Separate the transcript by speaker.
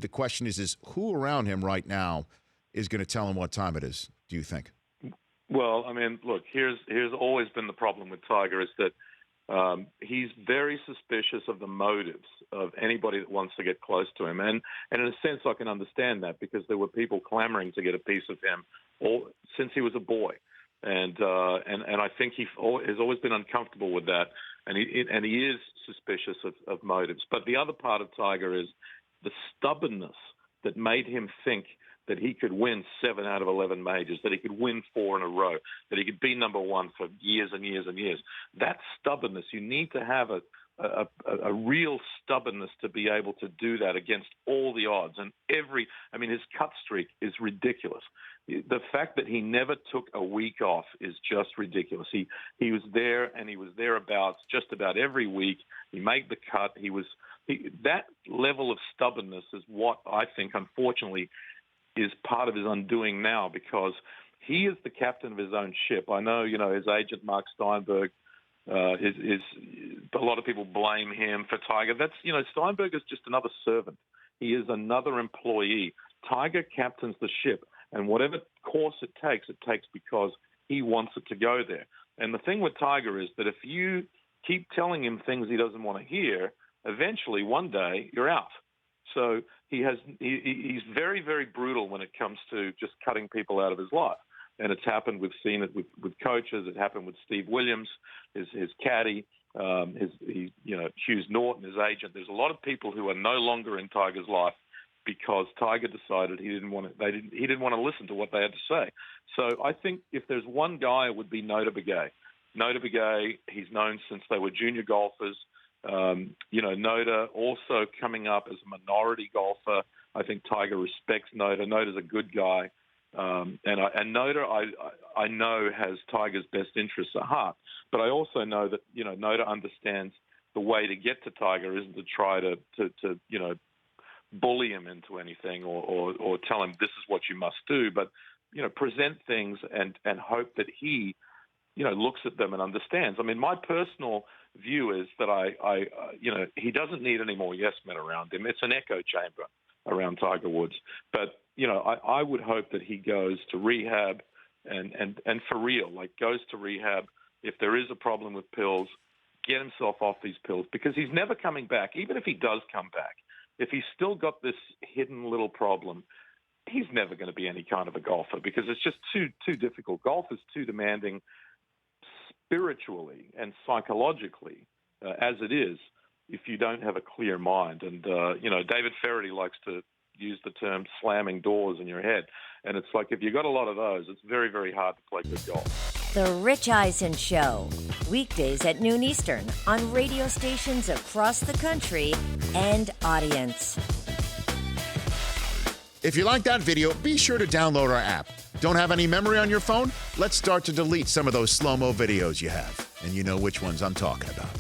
Speaker 1: the question is who around him right now is going to tell him what time it is, do you think?
Speaker 2: Well, I mean, look, here's always been the problem with Tiger is that he's very suspicious of the motives of anybody that wants to get close to him. And in a sense, I can understand that because there were people clamoring to get a piece of him since he was a boy. And I think he has always been uncomfortable with that. And he is suspicious of motives. But the other part of Tiger is the stubbornness that made him think that he could win 7 out of 11 majors, that he could win 4 in a row, that he could be number one for years and years and years. That stubbornness, you need to have a real stubbornness to be able to do that against all the odds. And his cut streak is ridiculous. The fact that he never took a week off is just ridiculous. He was there, and he was thereabouts just about every week. He made the cut. That level of stubbornness is what I think, unfortunately, is part of his undoing now, because he is the captain of his own ship. I know, his agent, Mark Steinberg, a lot of people blame him for Tiger. Steinberg is just another servant. He is another employee. Tiger captains the ship, and whatever course it takes because he wants it to go there. And the thing with Tiger is that if you keep telling him things he doesn't want to hear, eventually one day you're out. So he's very, very brutal when it comes to just cutting people out of his life. And it's happened. We've seen it with coaches. It happened with Steve Williams, his caddy, Hughes Norton, his agent. There's a lot of people who are no longer in Tiger's life because Tiger decided he didn't want to listen to what they had to say. So I think if there's one guy, it would be Notah Begay. Notah Begay, he's known since they were junior golfers. Notah also coming up as a minority golfer. I think Tiger respects Notah. Notah's a good guy. And Notah, I know, has Tiger's best interests at heart. But I also know that, Notah understands the way to get to Tiger isn't to try to bully him into anything or tell him this is what you must do, but, present things and hope that he, looks at them and understands. I mean, my personal view is that he doesn't need any more yes men around him. It's an echo chamber around Tiger Woods. But, I would hope that he goes to rehab and for real, goes to rehab. If there is a problem with pills, get himself off these pills, because he's never coming back. Even if he does come back, if he's still got this hidden little problem, he's never going to be any kind of a golfer, because it's just too difficult. Golf is too demanding spiritually and psychologically as it is if you don't have a clear mind. And, David Ferrity likes to use the term slamming doors in your head. And it's like if you've got a lot of those, it's very, very hard to play good golf.
Speaker 3: The Rich Eisen Show, weekdays at noon Eastern on radio stations across the country and audience.
Speaker 1: If you like that video, be sure to download our app. Don't have any memory on your phone? Let's start to delete some of those slow-mo videos you have. And you know which ones I'm talking about.